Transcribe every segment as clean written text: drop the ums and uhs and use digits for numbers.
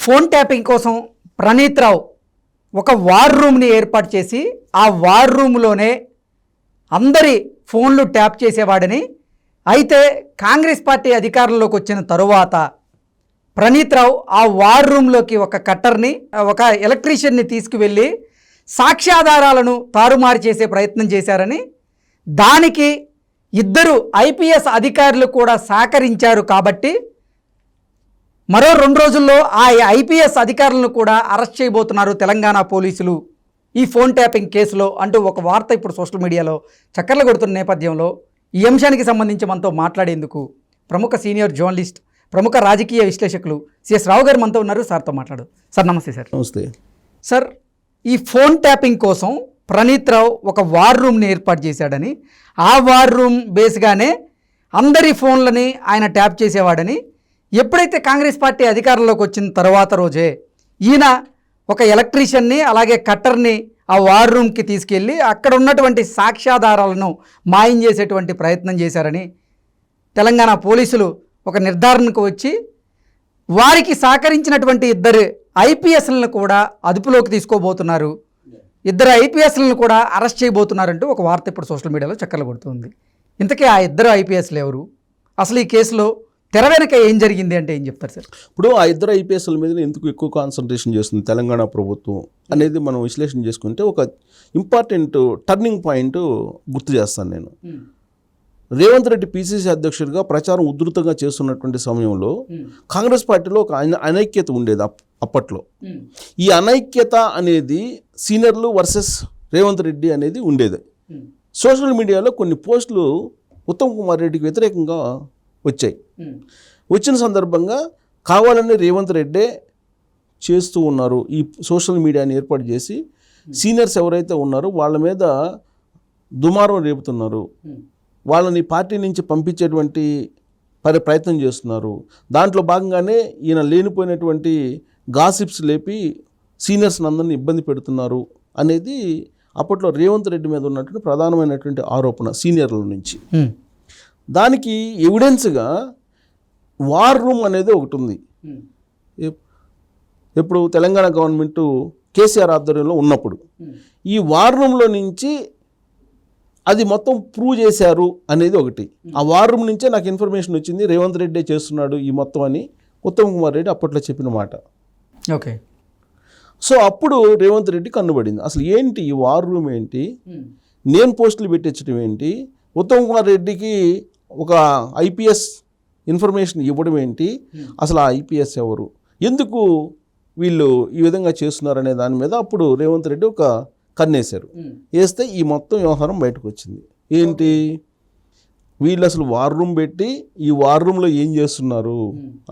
Phone tapping కోసం ప్రణీత్ రావు ఒక war రూమ్ని ఏర్పాటు చేసి ఆ వార్ రూమ్లోనే అందరి ఫోన్లు ట్యాప్ చేసేవాడని, అయితే కాంగ్రెస్ పార్టీ అధికారంలోకి వచ్చిన తరువాత ప్రణీత్ రావు ఆ వార్ రూమ్లోకి ఒక కట్టర్ని, ఒక ఎలక్ట్రీషియన్ని తీసుకువెళ్ళి సాక్ష్యాధారాలను తారుమారు చేసే ప్రయత్నం చేశారని, దానికి ఇద్దరు ఐపీఎస్ అధికారులు కూడా సహకరించారు కాబట్టి మరో 2 రోజుల్లో ఆ ఐపీఎస్ అధికారులను కూడా అరెస్ట్ చేయబోతున్నారు తెలంగాణ పోలీసులు ఈ ఫోన్ ట్యాపింగ్ కేసులో అంటూ ఒక వార్త ఇప్పుడు సోషల్ మీడియాలో చక్కర్లు కొడుతున్న నేపథ్యంలో ఈ అంశానికి సంబంధించి మనతో మాట్లాడేందుకు ప్రముఖ సీనియర్ జర్నలిస్ట్, ప్రముఖ రాజకీయ విశ్లేషకులు సిఎస్ రావు గారు మనతో ఉన్నారు. సార్తో మాట్లాడు. సార్ నమస్తే. సార్ నమస్తే. సార్, ఈ ఫోన్ ట్యాపింగ్ కోసం ప్రణీత్ రావు ఒక వార్ రూమ్ని ఏర్పాటు చేశాడని, ఆ వార్ రూమ్ బేస్గానే అందరి ఫోన్లని ఆయన ట్యాప్ చేసేవాడని, ఎప్పుడైతే కాంగ్రెస్ పార్టీ అధికారంలోకి వచ్చిన తర్వాత రోజే ఈయన ఒక ఎలక్ట్రీషియన్ని అలాగే కట్టర్ని ఆ వార్ రూమ్కి తీసుకెళ్ళి అక్కడ ఉన్నటువంటి సాక్ష్యాధారాలను మాయం చేసేటువంటి ప్రయత్నం చేశారని తెలంగాణ పోలీసులు ఒక నిర్ధారణకు వచ్చి వారికి సహకరించినటువంటి ఇద్దరు ఐపీఎస్లను కూడా అదుపులోకి తీసుకోబోతున్నారు, ఇద్దరు ఐపీఎస్లను కూడా అరెస్ట్ చేయబోతున్నారంటూ ఒక వార్త ఇప్పుడు సోషల్ మీడియాలో చక్కర్లు కొడుతుంది. ఇంతకీ ఆ ఇద్దరు ఐపీఎస్లు ఎవరు, అసలు ఈ కేసులో తెర వెనక ఏం జరిగింది అంటే ఏం చెప్తారు సార్? ఇప్పుడు ఆ ఇద్దరు ఐపీఎస్ల మీద ఎందుకు ఎక్కువ కాన్సన్ట్రేషన్ చేస్తుంది తెలంగాణ ప్రభుత్వం అనేది మనం విశ్లేషణ చేసుకుంటే ఒక ఇంపార్టెంట్ టర్నింగ్ పాయింట్ గుర్తు చేస్తాను నేను. రేవంత్ రెడ్డి పిసిసి అధ్యక్షుడిగా ప్రచారం ఉధృతంగా చేస్తున్నటువంటి సమయంలో కాంగ్రెస్ పార్టీలో ఒక అనైక్యత ఉండేది అప్పట్లో. ఈ అనైక్యత అనేది సీనియర్లు వర్సెస్ రేవంత్ రెడ్డి అనేది ఉండేది. సోషల్ మీడియాలో కొన్ని పోస్టులు ఉత్తమ్ కుమార్ రెడ్డికి వ్యతిరేకంగా వచ్చాయి. వచ్చిన సందర్భంగా కావాలని రేవంత్ రెడ్డే చేస్తూ ఉన్నారు. ఈ సోషల్ మీడియాని ఏర్పాటు చేసి సీనియర్స్ ఎవరైతే ఉన్నారో వాళ్ళ మీద దుమారం రేపుతున్నారు, వాళ్ళని పార్టీ నుంచి పంపించేటువంటి ప్రయత్నం చేస్తున్నారు. దాంట్లో భాగంగానే ఈయన లేనిపోయినటువంటి గాసిప్స్ లేపి సీనియర్స్ని అందరినీ ఇబ్బంది పెడుతున్నారు అనేది అప్పట్లో రేవంత్ రెడ్డి మీద ఉన్నటువంటి ప్రధానమైనటువంటి ఆరోపణ సీనియర్ల నుంచి. దానికి ఎవిడెన్స్గా వార్ రూమ్ అనేది ఒకటి ఉంది. ఎప్పుడు తెలంగాణ గవర్నమెంట్ కేసీఆర్ ఆధ్వర్యంలో ఉన్నప్పుడు ఈ వార్ రూమ్లో నుంచి అది మొత్తం ప్రూవ్ చేశారు అనేది ఒకటి. ఆ వార్ రూమ్ నుంచే నాకు ఇన్ఫర్మేషన్ వచ్చింది రేవంత్ రెడ్డి చేస్తున్నాడు ఈ మొత్తం అని ఉత్తమ్ కుమార్ రెడ్డి అప్పట్లో చెప్పిన మాట. ఓకే. సో అప్పుడు రేవంత్ రెడ్డి కన్నుబడింది, అసలు ఏంటి ఈ వార్ రూమ్ ఏంటి, నేమ్ పోస్టులు పెట్టించడం ఏంటి, ఉత్తమ్ కుమార్ రెడ్డికి ఒక ఐపీఎస్ ఇన్ఫర్మేషన్ ఇవ్వడం ఏంటి, అసలు ఆ ఐపీఎస్ ఎవరు, ఎందుకు వీళ్ళు ఈ విధంగా చేస్తున్నారనే దాని మీద అప్పుడు రేవంత్ రెడ్డి ఒక కన్నేశారు. వేస్తే ఈ మొత్తం వ్యవహారం బయటకు వచ్చింది. ఏంటి, వీళ్ళు అసలు వార్ రూమ్ పెట్టి ఈ వార్ రూమ్లో ఏం చేస్తున్నారు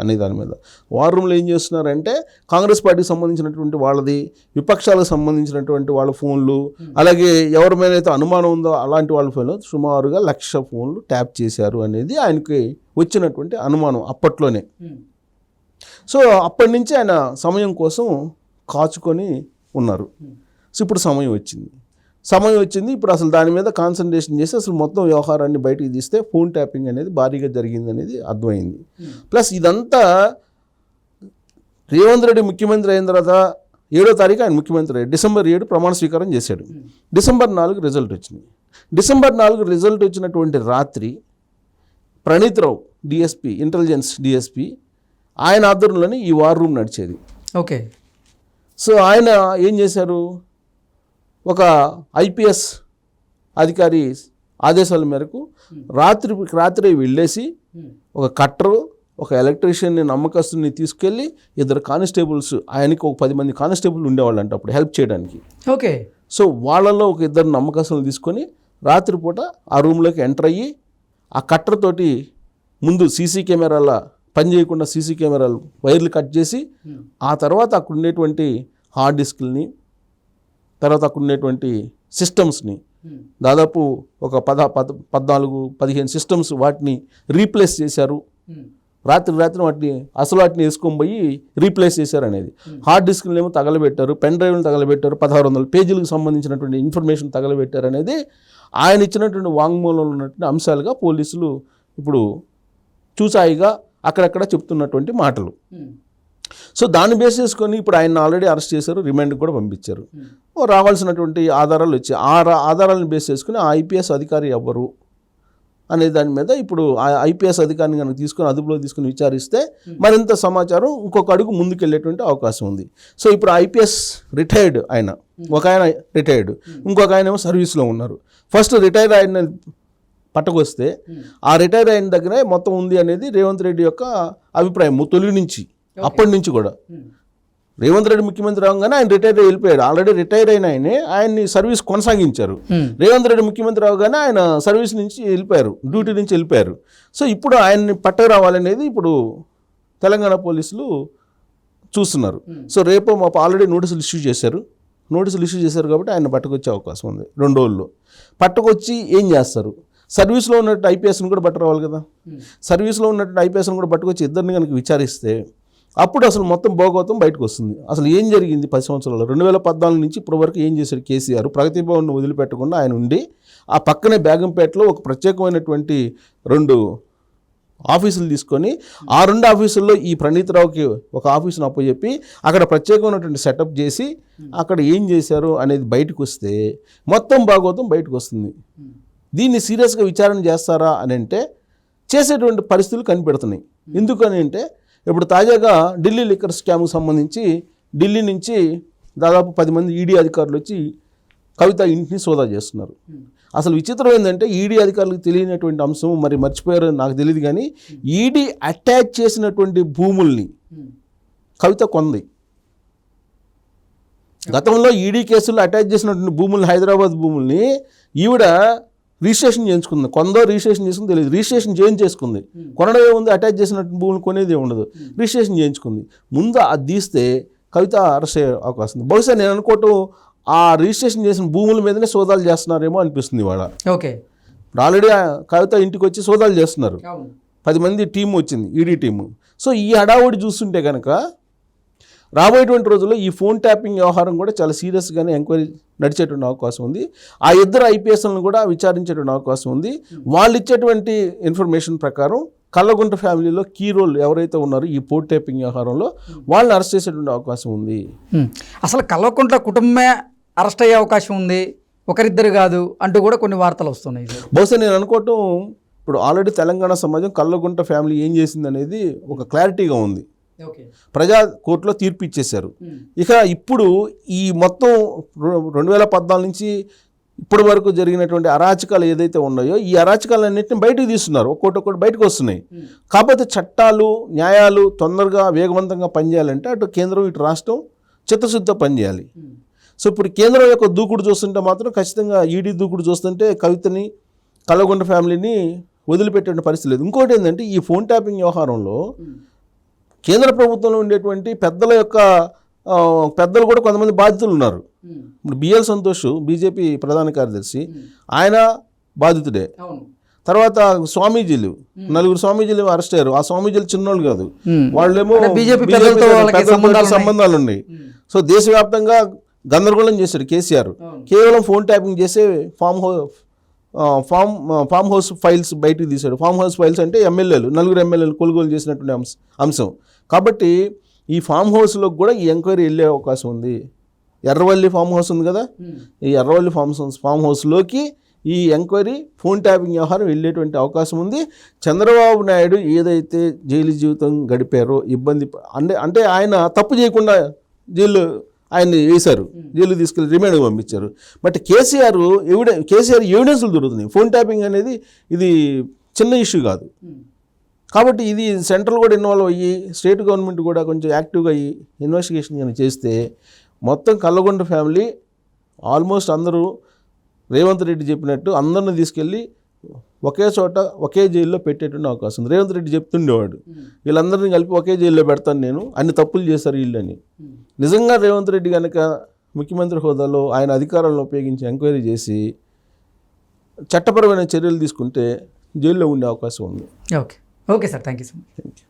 అనే దాని మీద. వార్ రూమ్లో ఏం చేస్తున్నారంటే కాంగ్రెస్ పార్టీకి సంబంధించినటువంటి వాళ్ళది, విపక్షాలకు సంబంధించినటువంటి వాళ్ళ ఫోన్లు, అలాగే ఎవరి మీద అయితే అనుమానం ఉందో అలాంటి వాళ్ళ ఫోన్లు సుమారుగా 1,00,000 ఫోన్లు ట్యాప్ చేశారు అనేది ఆయనకి వచ్చినటువంటి అనుమానం అప్పట్లోనే. సో అప్పటి నుంచి ఆయన సమయం కోసం కాచుకొని ఉన్నారు. సో ఇప్పుడు సమయం వచ్చింది. ఇప్పుడు అసలు దాని మీద కాన్సన్ట్రేషన్ చేసి అసలు మొత్తం వ్యవహారాన్ని బయటికి తీస్తే ఫోన్ ట్యాపింగ్ అనేది భారీగా జరిగింది అనేది అర్థమైంది. ప్లస్ ఇదంతా రేవంత్ రెడ్డి ముఖ్యమంత్రి అయిన తర్వాత 7వ తారీఖు ఆయన ముఖ్యమంత్రి అయ్యాడు. డిసెంబర్ 7 ప్రమాణ స్వీకారం చేశాడు. డిసెంబర్ 4 రిజల్ట్ వచ్చింది. డిసెంబర్ 4 రిజల్ట్ వచ్చినటువంటి రాత్రి ప్రణీత్ రావు డిఎస్పీ, ఇంటెలిజెన్స్ డిఎస్పీ, ఆయన ఆధ్వర్యంలోనే ఈ వార్ రూమ్ నడిచేది. ఓకే. సో ఆయన ఏం చేశారు, ఒక ఐపీఎస్ అధికారి ఆదేశాల మేరకు రాత్రి వెళ్ళేసి ఒక కట్టరు, ఒక ఎలక్ట్రీషియన్ని, నమ్మకస్తుని తీసుకెళ్ళి 2 కానిస్టేబుల్స్, ఆయనకి ఒక 10 మంది కానిస్టేబుల్ ఉండేవాళ్ళు అంట అప్పుడు హెల్ప్ చేయడానికి. ఓకే. సో వాళ్ళలో ఒక 2 నమ్మకస్తులను తీసుకొని రాత్రిపూట ఆ రూమ్లోకి ఎంటర్ అయ్యి ఆ కట్టర్ తోటి ముందు సీసీ కెమెరాల పనిచేయకుండా సీసీ కెమెరాలు వైర్లు కట్ చేసి ఆ తర్వాత అక్కడ ఉండేటువంటి హార్డ్ డిస్క్ని, తర్వాత అక్కడ ఉండేటువంటి సిస్టమ్స్ని, దాదాపు ఒక 14-15 సిస్టమ్స్ వాటిని రీప్లేస్ చేశారు. రాత్రి వాటిని వేసుకొని పోయి రీప్లేస్ చేశారు అనేది. హార్డ్ డిస్క్లు ఏమో తగలబెట్టారు, పెన్ డ్రైవ్లు తగలబెట్టారు, 1600 పేజీలకు సంబంధించినటువంటి ఇన్ఫర్మేషన్ తగలబెట్టారు అనేది ఆయన ఇచ్చినటువంటి వాంగ్మూలంలో ఉన్నటువంటి అంశాలుగా పోలీసులు ఇప్పుడు చూసాయిగా అక్కడక్కడ చెప్తున్నటువంటి మాటలు. సో దాన్ని బేస్ చేసుకొని ఇప్పుడు ఆయన ఆల్రెడీ అరెస్ట్ చేశారు, రిమాండ్కి కూడా పంపించారు. రావాల్సినటువంటి ఆధారాలు వచ్చాయి. ఆధారాలను బేస్ చేసుకుని ఆ ఐపీఎస్ అధికారి ఎవరు అనే దాని మీద ఇప్పుడు ఆ ఐపీఎస్ అధికారిని కనుక తీసుకొని అదుపులో తీసుకుని విచారిస్తే మరింత సమాచారం ఇంకొక అడుగు ముందుకెళ్ళేటువంటి అవకాశం ఉంది. సో ఇప్పుడు ఐపీఎస్ రిటైర్డ్ ఆయన, ఒక ఆయన రిటైర్డ్, ఇంకొక ఆయన ఏమో సర్వీస్లో ఉన్నారు. ఫస్ట్ రిటైర్ అయిన పట్టకొస్తే ఆ రిటైర్ అయిన దగ్గరే మొత్తం ఉంది అనేది రేవంత్ రెడ్డి యొక్క అభిప్రాయం తొలి నుంచి, అప్పటి నుంచి కూడా. రేవంత్ రెడ్డి ముఖ్యమంత్రి అవగానే ఆయన రిటైర్ అయ్యి వెళ్ళిపోయాడు. ఆల్రెడీ రిటైర్ అయిన ఆయన్ని సర్వీస్ కొనసాగించారు. రేవంత్ రెడ్డి ముఖ్యమంత్రి అవగానే ఆయన సర్వీస్ నుంచి వెళ్ళిపోయారు, డ్యూటీ నుంచి వెళ్ళిపోయారు. సో ఇప్పుడు ఆయన్ని పట్టకు రావాలనేది ఇప్పుడు తెలంగాణ పోలీసులు చూస్తున్నారు. సో రేపు మాకు ఆల్రెడీ నోటీసులు ఇష్యూ చేశారు కాబట్టి ఆయన పట్టుకొచ్చే అవకాశం ఉంది 2 రోజుల్లో. పట్టుకొచ్చి ఏం చేస్తారు? సర్వీస్లో ఉన్నట్టు ఐపీఎస్ని కూడా పట్టురావాలి కదా. సర్వీస్లో ఉన్నట్టు ఐపీఎస్ని కూడా పట్టుకొచ్చి ఇద్దరిని కనుక విచారిస్తే అప్పుడు అసలు మొత్తం భోగవతం బయటకు వస్తుంది. అసలు ఏం జరిగింది 10 సంవత్సరాలు, 2014 నుంచి ఇప్పటి వరకు ఏం చేశారు కేసీఆర్? ప్రగతి భవన్ వదిలిపెట్టకుండా ఆయన ఉండి ఆ పక్కనే బేగంపేటలో ఒక ప్రత్యేకమైనటువంటి 2 ఆఫీసులు తీసుకొని ఆ 2 ఆఫీసుల్లో ఈ ప్రణీత్రావుకి ఒక ఆఫీసును అప్పచెప్పి అక్కడ ప్రత్యేకమైనటువంటి సెటప్ చేసి అక్కడ ఏం చేశారు అనేది బయటకు వస్తే మొత్తం భాగవతం బయటకు వస్తుంది. దీన్ని సీరియస్గా విచారణ చేస్తారా అని అంటే చేసేటువంటి పరిస్థితులు కనిపెడుతున్నాయి. ఎందుకని అంటే ఇప్పుడు తాజాగా ఢిల్లీ లిక్కర్ స్కామ్కు సంబంధించి ఢిల్లీ నుంచి దాదాపు 10 మంది ఈడీ అధికారులు వచ్చి కవిత ఇంటిని సోదా చేస్తున్నారు. అసలు విచిత్రం ఏంటంటే ఈడీ అధికారులకు తెలియనటువంటి అంశం, మరి మర్చిపోయారో నాకు తెలియదు, కానీ ఈడీ అటాచ్ చేసినటువంటి భూముల్ని కవిత కొంది. గతంలో ఈడీ కేసుల్లో అటాచ్ చేసినటువంటి భూముల్ని, హైదరాబాద్ భూముల్ని ఈవిడ రిజిస్ట్రేషన్ చేయించుకుంది. కొందో రిజిస్ట్రేషన్ చేసుకుని తెలియదు, రిజిస్ట్రేషన్ చేయించేసుకుంది. కొనడం ఏముంది, అటాచ్ చేసినట్టు భూములు కొనేది ఉండదు, రిజిస్ట్రేషన్ చేయించుకుంది. ముందు అది తీస్తే కవిత అరెస్ట్ అయ్యే అవకాశం ఉంది. బహుశా నేను అనుకోవటం ఆ రిజిస్ట్రేషన్ చేసిన భూముల మీదనే సోదాలు చేస్తున్నారేమో అనిపిస్తుంది ఇవాళ. ఓకే, ఆల్రెడీ కవిత ఇంటికి వచ్చి సోదాలు చేస్తున్నారు. 10 మంది టీం వచ్చింది, ఈడీ టీము. సో ఈ హడావుడి చూస్తుంటే కనుక రాబోయేటువంటి రోజుల్లో ఈ ఫోన్ ట్యాపింగ్ వ్యవహారం కూడా చాలా సీరియస్గానే ఎంక్వైరీ నడిచేటువంటి అవకాశం ఉంది. ఆ 2 ఐపీఎస్లను కూడా విచారించేటువంటి అవకాశం ఉంది. వాళ్ళు ఇచ్చేటువంటి ఇన్ఫర్మేషన్ ప్రకారం కల్లగుంట ఫ్యామిలీలో కీ రోల్ ఎవరైతే ఉన్నారో ఈ ఫోన్ ట్యాపింగ్ వ్యవహారంలో వాళ్ళని అరెస్ట్ చేసేటువంటి అవకాశం ఉంది. అసలు కల్వకుంట్ల కుటుంబమే అరెస్ట్ అయ్యే అవకాశం ఉంది, ఒకరిద్దరు కాదు అంటూ కూడా కొన్ని వార్తలు వస్తున్నాయి. బహుశా నేను అనుకోవటం ఇప్పుడు ఆల్రెడీ తెలంగాణ సమాజం కల్లగుంట ఫ్యామిలీ ఏం చేసింది అనేది ఒక క్లారిటీగా ఉంది. ప్రజా కోర్టులో తీర్పు ఇచ్చేశారు. ఇక ఇప్పుడు ఈ మొత్తం 2014 నుంచి ఇప్పటి వరకు జరిగినటువంటి అరాచకాలు ఏదైతే ఉన్నాయో ఈ అరాచకాలన్నింటినీ బయటకు తీస్తున్నారు, ఒక్కొక్కటి బయటకు వస్తున్నాయి. కాకపోతే చట్టాలు న్యాయాలు తొందరగా వేగవంతంగా పనిచేయాలంటే అటు కేంద్రం ఇటు రాష్ట్రం చిత్తశుద్ధితో పనిచేయాలి. సో ఇప్పుడు కేంద్రం యొక్క దూకుడు చూస్తుంటే మాత్రం ఖచ్చితంగా ఈడీ దూకుడు చూస్తుంటే కవితని, కల్లగొండ ఫ్యామిలీని వదిలిపెట్టే పరిస్థితి లేదు. ఇంకోటి ఏంటంటే ఈ ఫోన్ ట్యాపింగ్ వ్యవహారంలో కేంద్ర ప్రభుత్వంలో ఉండేటువంటి పెద్దలు కూడా కొంతమంది బాధితులు ఉన్నారు. ఇప్పుడు బిఎల్ సంతోష్ బీజేపీ ప్రధాన కార్యదర్శి, ఆయన బాధితుడే. తర్వాత స్వామీజీలు 4 స్వామీజీలు అరెస్ట్ అయ్యారు. ఆ స్వామీజీలు చిన్నోళ్ళు కాదు, వాళ్ళేమో బీజేపీ సంబంధాలు ఉన్నాయి. సో దేశవ్యాప్తంగా గందరగోళం చేశాడు కేసీఆర్. కేవలం ఫోన్ ట్యాపింగ్ చేసే ఫామ్ హౌస్ ఫైల్స్ బయటకు తీశాడు. ఫామ్ హౌస్ ఫైల్స్ అంటే ఎమ్మెల్యేలు 4 ఎమ్మెల్యేలు కొనుగోలు చేసినటువంటి అంశం. కాబట్టి ఈ ఫామ్ హౌస్లోకి కూడా ఈ ఎంక్వైరీ వెళ్ళే అవకాశం ఉంది. ఎర్రవల్లి ఫామ్ హౌస్ ఉంది కదా, ఈ ఎర్రవల్లి ఫామ్ హౌస్లోకి ఈ ఎంక్వైరీ ఫోన్ ట్యాపింగ్ వ్యవహారం వెళ్ళేటువంటి అవకాశం ఉంది. చంద్రబాబు నాయుడు ఏదైతే జైలు జీవితం గడిపారో ఇబ్బంది అంటే ఆయన తప్పు చేయకుండా జైలు ఆయన్ని వేశారు, జైలు తీసుకెళ్ళి రిమాండ్కి పంపించారు. బట్ కేసీఆర్ ఎవిడెన్స్లు దొరుకుతున్నాయి. ఫోన్ ట్యాపింగ్ అనేది ఇది చిన్న ఇష్యూ కాదు. కాబట్టి ఇది సెంట్రల్ కూడా ఇన్వాల్వ్ అయ్యి స్టేట్ గవర్నమెంట్ కూడా కొంచెం యాక్టివ్గా అయ్యి ఇన్వెస్టిగేషన్ కానీ చేస్తే మొత్తం కల్లగొండ ఫ్యామిలీ ఆల్మోస్ట్ అందరూ రేవంత్ రెడ్డి చెప్పినట్టు అందరిని తీసుకెళ్ళి ఒకే చోట ఒకే జైల్లో పెట్టేటువంటి అవకాశం ఉంది. రేవంత్ రెడ్డి చెప్తుండేవాడు వీళ్ళందరినీ కలిపి ఒకే జైల్లో పెడతాను నేను, అన్ని తప్పులు చేశారు వీళ్ళని. నిజంగా రేవంత్ రెడ్డి కనుక ముఖ్యమంత్రి హోదాలో ఆయన అధికారాలను ఉపయోగించి ఎంక్వైరీ చేసి చట్టపరమైన చర్యలు తీసుకుంటే జైల్లో ఉండే అవకాశం ఉంది. Okay sir, thank you so much.